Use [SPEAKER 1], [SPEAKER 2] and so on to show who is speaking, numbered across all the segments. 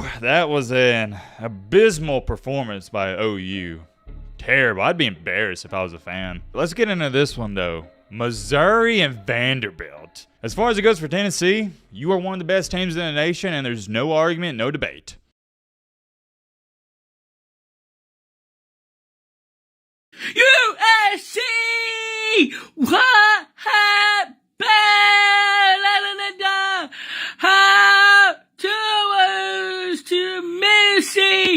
[SPEAKER 1] Whew, that was an abysmal performance by OU. Terrible. I'd be embarrassed if I was a fan. Let's get into this one, though. Missouri and Vanderbilt. As far as it goes for Tennessee, you are one of the best teams in the nation, and there's no argument, no debate.
[SPEAKER 2] USC! What happened? How to lose to Michigan?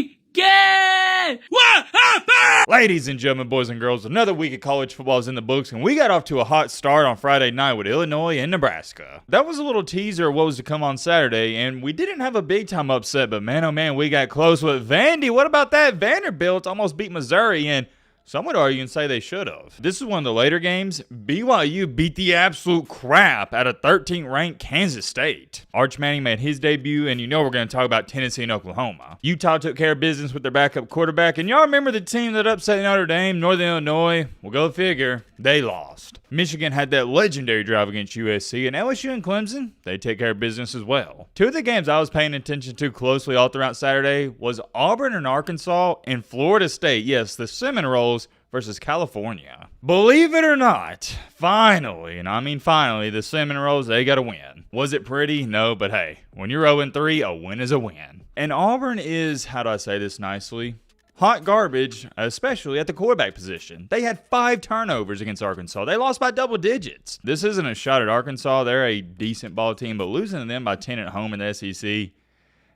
[SPEAKER 2] What happened?
[SPEAKER 1] Ladies and gentlemen, boys and girls, another week of college football is in the books, and we got off to a hot start on Friday night with Illinois and Nebraska. That was a little teaser of what was to come on Saturday, and we didn't have a big-time upset, but man, oh man, we got close with Vandy. What about that? Vanderbilt almost beat Missouri, and some would argue and say they should have. This is one of the later games. BYU beat the absolute crap out of 13th-ranked Kansas State. Arch Manning made his debut, and you know we're going to talk about Tennessee and Oklahoma. Utah took care of business with their backup quarterback, and y'all remember the team that upset Notre Dame, Northern Illinois? Well, go figure. They lost. Michigan had that legendary drive against USC, and LSU and Clemson, they take care of business as well. Two of the games I was paying attention to closely all throughout Saturday was Auburn and Arkansas and Florida State. Yes, the Seminoles versus California. Believe it or not, finally, and I mean finally, the Seminoles, they got a win. Was it pretty? No, but hey, when you're 0-3, a win is a win. And Auburn is, how do I say this nicely, hot garbage, especially at the quarterback position. They had 5 turnovers against Arkansas. They lost by double digits. This isn't a shot at Arkansas. They're a decent ball team, but losing to them by 10 at home in the SEC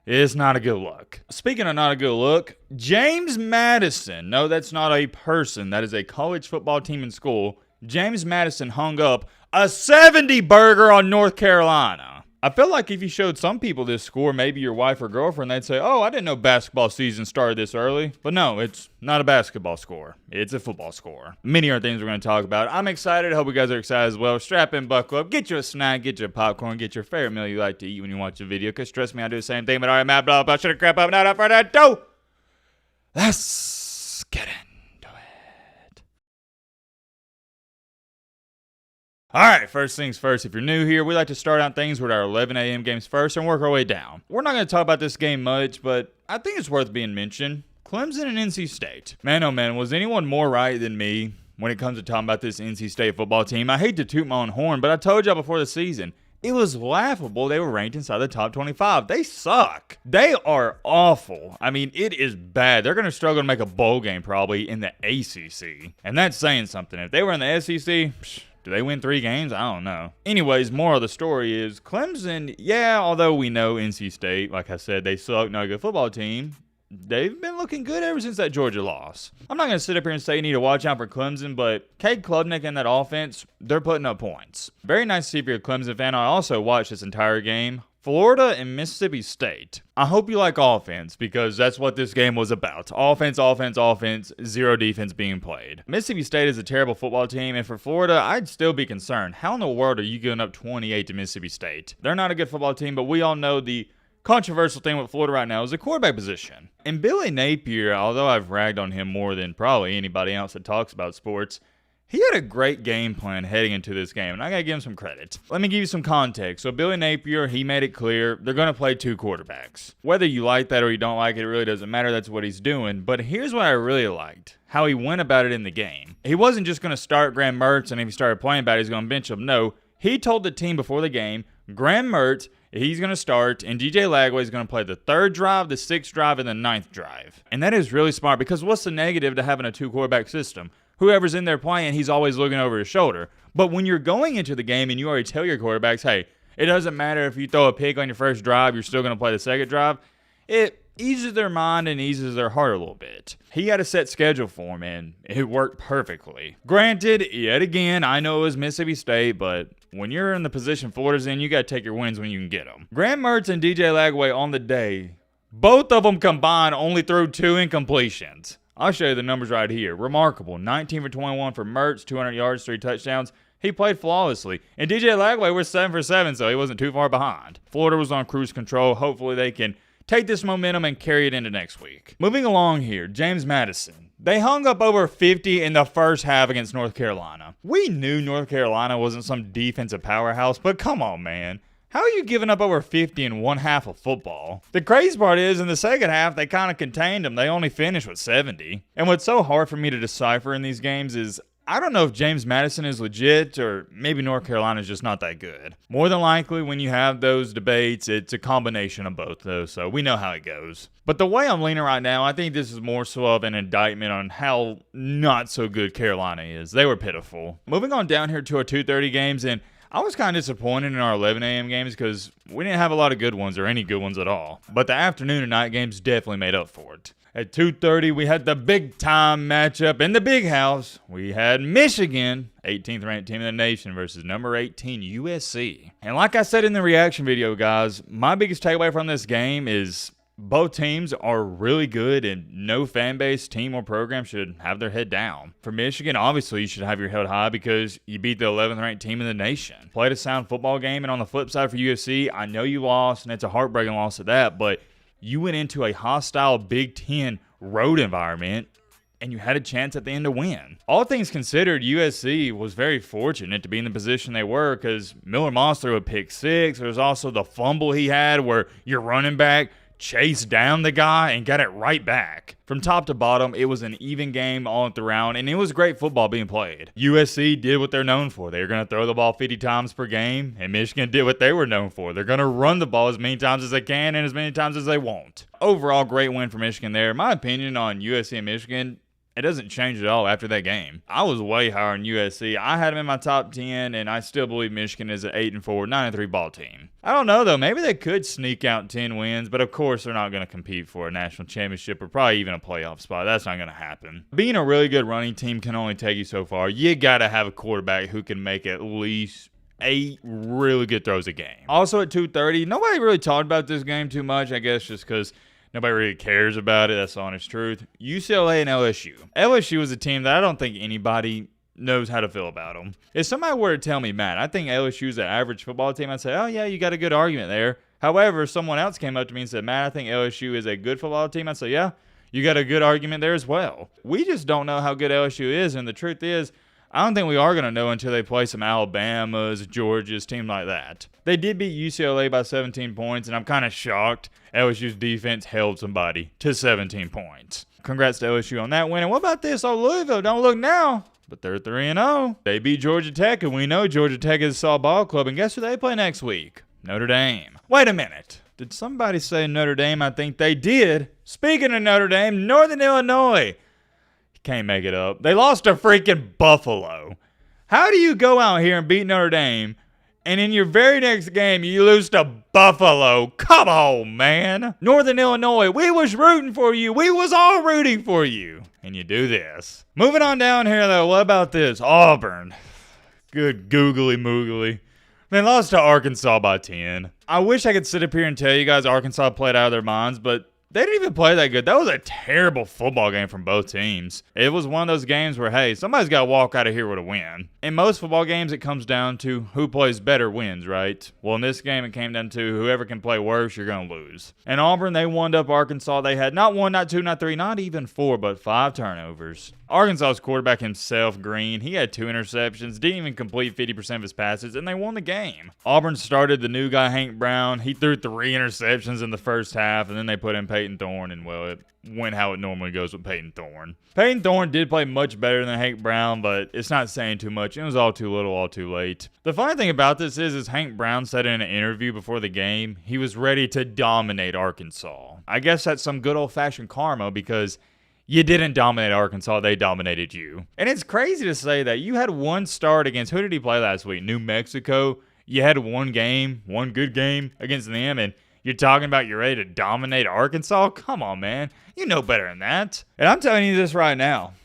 [SPEAKER 1] is not a good look. Speaking of not a good look, James Madison. No, that's not a person. That is a college football team in school. James Madison hung up a 70 burger on North Carolina. I feel like if you showed some people this score, maybe your wife or girlfriend, they'd say, oh, I didn't know basketball season started this early. But no, it's not a basketball score. It's a football score. Many other things we're going to talk about. I'm excited. I hope you guys are excited as well. Strap in, buckle up, get you a snack, get you a popcorn, get your favorite meal you like to eat when you watch a video. Because trust me, I do the same thing. But all right, Matt, blah, blah, shut the crap up. Now, not further ado, let's get into it. Alright, first things first, if you're new here, we like to start out things with our 11 a.m. games first and work our way down. We're not going to talk about this game much, but I think it's worth being mentioned. Clemson and NC State. Man, oh man, was anyone more right than me when it comes to talking about this NC State football team? I hate to toot my own horn, but I told y'all before the season, it was laughable they were ranked inside the top 25. They suck. They are awful. I mean, it is bad. They're going to struggle to make a bowl game probably in the ACC. And that's saying something. If they were in the SEC, do they win 3 games? I don't know. Anyways, moral of the story is Clemson, yeah, although we know NC State, like I said, they suck, not a good football team. They've been looking good ever since that Georgia loss. I'm not going to sit up here and say you need to watch out for Clemson, but Cade Klubnik and that offense, they're putting up points. Very nice to see if you're a Clemson fan. I also watched this entire game. Florida and Mississippi State. I hope you like offense because that's what this game was about. Offense, offense, offense, zero defense being played. Mississippi State is a terrible football team, and for Florida, I'd still be concerned. How in the world are you giving up 28 to Mississippi State? They're not a good football team, but we all know the controversial thing with Florida right now is the quarterback position. And Billy Napier, although I've ragged on him more than probably anybody else that talks about sports, he had a great game plan heading into this game, and I got to give him some credit. Let me give you some context. So Billy Napier, he made it clear they're going to play 2 quarterbacks. Whether you like that or you don't like it, it really doesn't matter. That's what he's doing. But here's what I really liked, how he went about it in the game. He wasn't just going to start Graham Mertz, and if he started playing bad, he's going to bench him. No, he told the team before the game, Graham Mertz, he's going to start, and DJ Lagway is going to play the 3rd drive, the 6th drive, and the 9th drive. And that is really smart because what's the negative to having a 2-quarterback system? Whoever's in there playing, he's always looking over his shoulder. But when you're going into the game and you already tell your quarterbacks, hey, it doesn't matter if you throw a pick on your first drive, you're still going to play the 2nd drive, it eases their mind and eases their heart a little bit. He had a set schedule for him, and it worked perfectly. Granted, yet again, I know it was Mississippi State, but when you're in the position Florida's in, you got to take your wins when you can get them. Graham Mertz and DJ Lagway on the day, both of them combined only threw 2 incompletions. I'll show you the numbers right here. Remarkable. 19 for 21 for Mertz, 200 yards, 3 touchdowns. He played flawlessly. And DJ Lagway was 7 for 7, so he wasn't too far behind. Florida was on cruise control. Hopefully they can take this momentum and carry it into next week. Moving along here, James Madison. They hung up over 50 in the first half against North Carolina. We knew North Carolina wasn't some defensive powerhouse, but come on, man. How are you giving up over 50 in one half of football? The crazy part is, in the second half, they kind of contained them. They only finished with 70. And what's so hard for me to decipher in these games is, I don't know if James Madison is legit or maybe North Carolina is just not that good. More than likely, when you have those debates, it's a combination of both those, so we know how it goes. But the way I'm leaning right now, I think this is more so of an indictment on how not so good Carolina is. They were pitiful. Moving on down here to our 2:30 games, and I was kind of disappointed in our 11 a.m. games because we didn't have a lot of good ones or any good ones at all. But the afternoon and night games definitely made up for it. At 2:30, we had the big-time matchup in the big house. We had Michigan, 18th ranked team in the nation, versus number 18 USC. And like I said in the reaction video, guys, my biggest takeaway from this game is both teams are really good, and no fan base, team, or program should have their head down. For Michigan, obviously, you should have your head high because you beat the 11th ranked team in the nation. Played a sound football game, and on the flip side for USC, I know you lost, and it's a heartbreaking loss at that, but you went into a hostile Big Ten road environment, and you had a chance at the end to win. All things considered, USC was very fortunate to be in the position they were because Miller Moss threw a pick six. There was also the fumble he had where your running back chased down the guy and got it right back. From top to bottom, it was an even game all throughout, and it was great football being played. USC did what they're known for. They're going to throw the ball 50 times per game, and Michigan did what they were known for. They're going to run the ball as many times as they can and as many times as they won't. Overall, great win for Michigan there. My opinion on USC and Michigan, it doesn't change at all after that game. I was way higher on USC. I had them in my top 10, and I still believe Michigan is an 8-4, 9-3 ball team. I don't know, though. Maybe they could sneak out 10 wins, but of course they're not going to compete for a national championship or probably even a playoff spot. That's not going to happen. Being a really good running team can only take you so far. You got to have a quarterback who can make at least 8 really good throws a game. Also at 2:30, nobody really talked about this game too much, I guess just because nobody really cares about it. That's the honest truth. UCLA and LSU. LSU is a team that I don't think anybody knows how to feel about them. If somebody were to tell me, Matt, I think LSU is an average football team, I'd say, oh yeah, you got a good argument there. However, if someone else came up to me and said, Matt, I think LSU is a good football team, I'd say, yeah, you got a good argument there as well. We just don't know how good LSU is, and the truth is, I don't think we are going to know until they play some Alabamas, Georgias, team like that. They did beat UCLA by 17 points, and I'm kind of shocked LSU's defense held somebody to 17 points. Congrats to LSU on that win. And what about this? Oh, Louisville, don't look now, but they're 3-0. They beat Georgia Tech, and we know Georgia Tech is a solid ball club, and guess who they play next week? Notre Dame. Wait a minute. Did somebody say Notre Dame? I think they did. Speaking of Notre Dame, Northern Illinois. Can't make it up. They lost to freaking Buffalo. How do you go out here and beat Notre Dame, and in your very next game, you lose to Buffalo? Come on, man. Northern Illinois, we was rooting for you. We was all rooting for you. And you do this. Moving on down here, though, what about this? Auburn. Good googly moogly. They lost to Arkansas by 10. I wish I could sit up here and tell you guys Arkansas played out of their minds, but they didn't even play that good. That was a terrible football game from both teams. It was one of those games where, hey, somebody's got to walk out of here with a win. In most football games, it comes down to who plays better wins, right? Well, in this game, it came down to whoever can play worse, you're going to lose. And Auburn, they wound up Arkansas. They had not 1, not 2, not 3, not even 4, but 5 turnovers. Arkansas's quarterback himself, Green, he had 2 interceptions, didn't even complete 50% of his passes, and they won the game. Auburn started the new guy, Hank Brown. He threw 3 interceptions in the first half, and then they put in Peyton Thorne, and well, it went how it normally goes with Peyton Thorne. Peyton Thorne did play much better than Hank Brown, but it's not saying too much. It was all too little, all too late. The funny thing about this is Hank Brown said in an interview before the game, he was ready to dominate Arkansas. I guess that's some good old-fashioned karma because you didn't dominate Arkansas, they dominated you. And it's crazy to say that you had one start against, who did he play last week? New Mexico. You had one game, one good game against them, and you're talking about you're ready to dominate Arkansas? Come on, man. You know better than that. And I'm telling you this right now.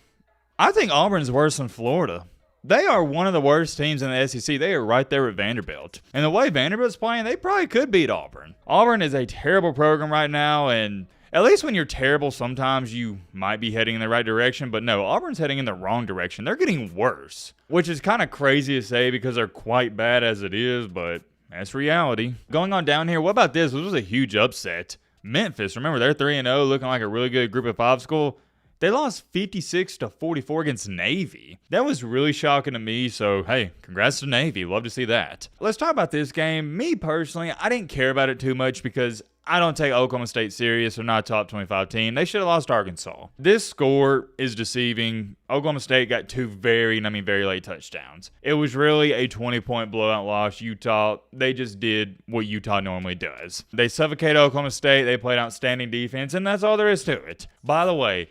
[SPEAKER 1] I think Auburn's worse than Florida. They are one of the worst teams in the SEC. They are right there with Vanderbilt. And the way Vanderbilt's playing, they probably could beat Auburn. Auburn is a terrible program right now, and at least when you're terrible, sometimes you might be heading in the right direction. But no, Auburn's heading in the wrong direction. They're getting worse, which is kind of crazy to say because they're quite bad as it is, but that's reality. Going on down here, what about this? This was a huge upset. Memphis, remember, they're 3-0, looking like a really good group of 5 school. They lost 56-44 against Navy. That was really shocking to me, so hey, congrats to Navy. Love to see that. Let's talk about this game. Me personally, I didn't care about it too much because I don't take Oklahoma State serious. They're not a top 25 team. They should have lost Arkansas. This score is deceiving. Oklahoma State got two very late touchdowns. It was really a 20-point blowout loss. Utah, they just did what Utah normally does. They suffocated Oklahoma State. They played outstanding defense, and that's all there is to it. By the way,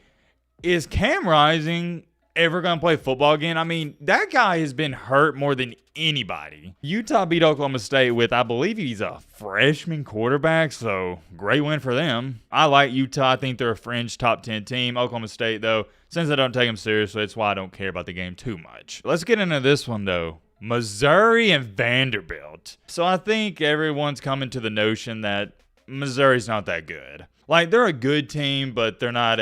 [SPEAKER 1] is Cam Rising ever going to play football again? I mean, that guy has been hurt more than anybody. Utah beat Oklahoma State with, I believe he's a freshman quarterback, so great win for them. I like Utah. I think they're a fringe top 10 team. Oklahoma State, though, since I don't take them seriously, that's why I don't care about the game too much. Let's get into this one, though. Missouri and Vanderbilt. So I think everyone's coming to the notion that Missouri's not that good. Like, they're a good team, but they're not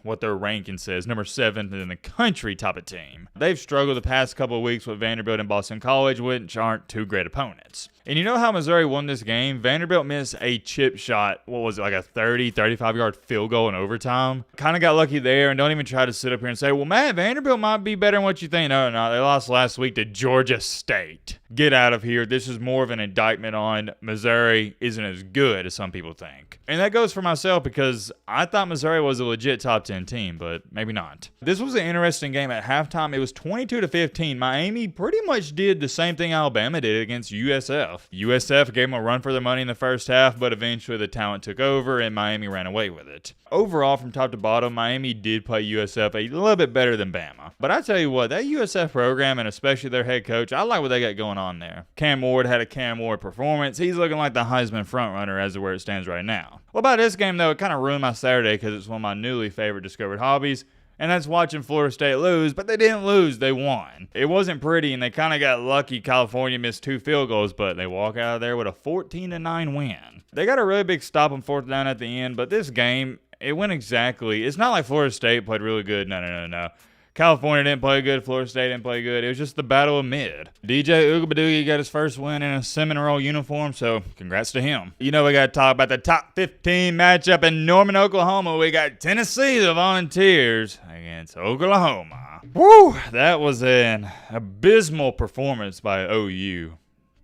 [SPEAKER 1] what their ranking says, number 7 in the country type of team. They've struggled the past couple of weeks with Vanderbilt and Boston College, which aren't two great opponents. And you know how Missouri won this game? Vanderbilt missed a chip shot, like a 30, 35-yard field goal in overtime. Kind of got lucky there, and don't even try to sit up here and say, well, Matt, Vanderbilt might be better than what you think. No, they lost last week to Georgia State. Get out of here. This is more of an indictment on Missouri isn't as good as some people think. And that goes for myself because I thought Missouri was a legit top 10 team, but maybe not. This was an interesting game at halftime. It was 22-15. Miami pretty much did the same thing Alabama did against USF. USF gave them a run for their money in the first half, but eventually the talent took over and Miami ran away with it. Overall, from top to bottom, Miami did play USF a little bit better than Bama. But I tell you what, that USF program, and especially their head coach, I like what they got going on there. Cam Ward had a Cam Ward performance. He's looking like the Heisman frontrunner as to where it stands right now. Well, about this game, though, it kind of ruined my Saturday because it's one of my newly favorite discovered hobbies. And that's watching Florida State lose, but they didn't lose, they won. It wasn't pretty, and they kind of got lucky. California missed 2 field goals, but they walk out of there with a 14-9 win. They got a really big stop on 4th down at the end, but this game, it went exactly. It's not like Florida State played really good. No. California didn't play good. Florida State didn't play good. It was just the battle of mid. DJ Ugabadoogie got his first win in a Seminole uniform, so congrats to him. You know we got to talk about the top 15 matchup in Norman, Oklahoma. We got Tennessee, the Volunteers, against Oklahoma. Woo! That was an abysmal performance by OU.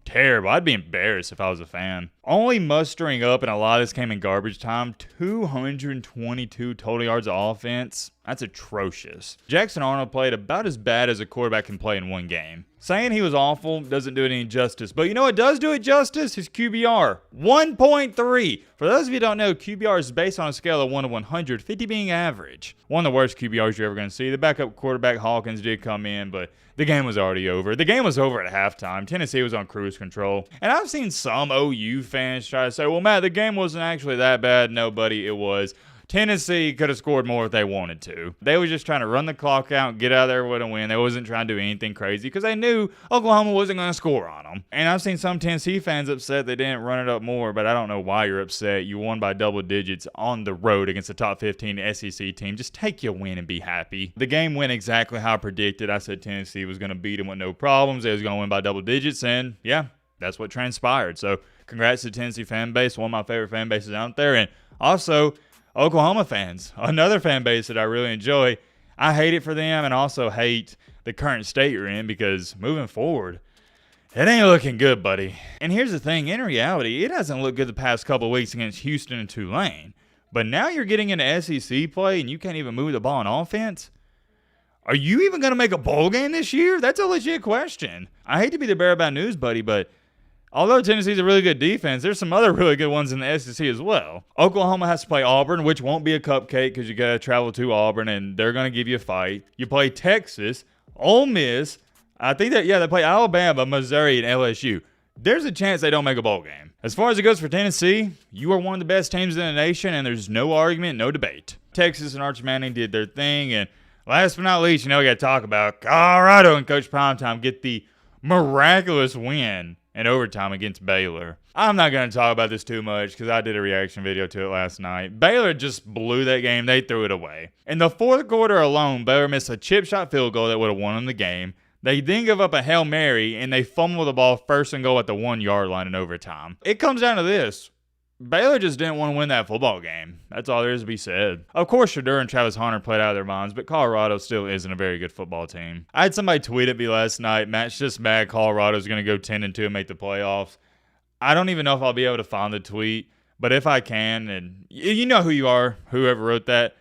[SPEAKER 1] Terrible. I'd be embarrassed if I was a fan. Only mustering up, and a lot of this came in garbage time, 222 total yards of offense. That's atrocious. Jackson Arnold played about as bad as a quarterback can play in one game. Saying he was awful doesn't do it any justice. But you know what does do it justice? His QBR. 1.3. For those of you who don't know, QBR is based on a scale of 1 to 100, 50 being average. One of the worst QBRs you're ever going to see. The backup quarterback, Hawkins, did come in, but the game was already over. The game was over at halftime. Tennessee was on cruise control. And I've seen some OU fans try to say, well, Matt, the game wasn't actually that bad. No, buddy, it was. Tennessee could have scored more if they wanted to. They were just trying to run the clock out and get out of there with a win. They wasn't trying to do anything crazy because they knew Oklahoma wasn't going to score on them. And I've seen some Tennessee fans upset they didn't run it up more, but I don't know why you're upset. You won by double digits on the road against a top 15 SEC team. Just take your win and be happy. The game went exactly how I predicted. I said Tennessee was going to beat them with no problems. They was going to win by double digits, and yeah, that's what transpired. So congrats to the Tennessee fan base, one of my favorite fan bases out there. And also, Oklahoma fans, another fan base that I really enjoy. I hate it for them and also hate the current state you're in because moving forward, it ain't looking good, buddy. And here's the thing, in reality, it hasn't looked good the past couple of weeks against Houston and Tulane. But now you're getting into SEC play and you can't even move the ball on offense? Are you even going to make a bowl game this year? That's a legit question. I hate to be the bearer of bad news, buddy, but although Tennessee's a really good defense, there's some other really good ones in the SEC as well. Oklahoma has to play Auburn, which won't be a cupcake because you got to travel to Auburn, and they're going to give you a fight. You play Texas, Ole Miss. I think that, they play Alabama, Missouri, and LSU. There's a chance they don't make a bowl game. As far as it goes for Tennessee, you are one of the best teams in the nation, and there's no argument, no debate. Texas and Arch Manning did their thing, and last but not least, we got to talk about Colorado and Coach Primetime get the miraculous win in overtime against Baylor. I'm not going to talk about this too much because I did a reaction video to it last night. Baylor just blew that game. They threw it away. In the fourth quarter alone, Baylor missed a chip shot field goal that would have won them the game. They then give up a Hail Mary, and they fumble the ball first and goal at the 1 yard line in overtime. It comes down to this. Baylor just didn't want to win that football game. That's all there is to be said. Of course, Shadur and Travis Hunter played out of their minds, but Colorado still isn't a very good football team. I had somebody tweet at me last night, Matt's just mad Colorado's going to go 10-2 and make the playoffs. I don't even know if I'll be able to find the tweet, but if I can, and you know who you are, whoever wrote that,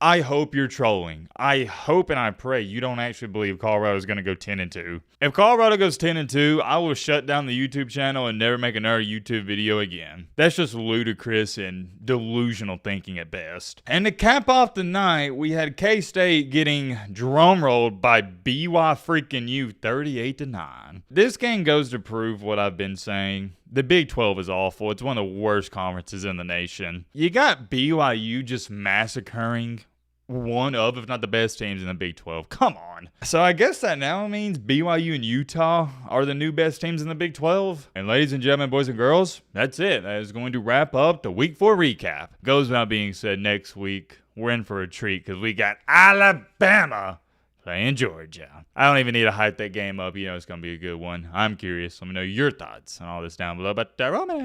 [SPEAKER 1] I hope you're trolling. I hope and I pray you don't actually believe Colorado is going to go 10-2. If Colorado goes 10-2, I will shut down the YouTube channel and never make another YouTube video again. That's just ludicrous and delusional thinking at best. And to cap off the night, we had K-State getting drumrolled by BY-freaking-U 38-9. This game goes to prove what I've been saying. The Big 12 is awful. It's one of the worst conferences in the nation. You got BYU just massacring one of, if not the best teams in the Big 12. Come on. So I guess that now means BYU and Utah are the new best teams in the Big 12. And ladies and gentlemen, boys and girls, that's it. That is going to wrap up the Week 4 recap. Goes without being said, next week, we're in for a treat because we got Alabama playing Georgia. I don't even need to hype that game up. You know it's going to be a good one. I'm curious. Let me know your thoughts on all this down below. But Roman.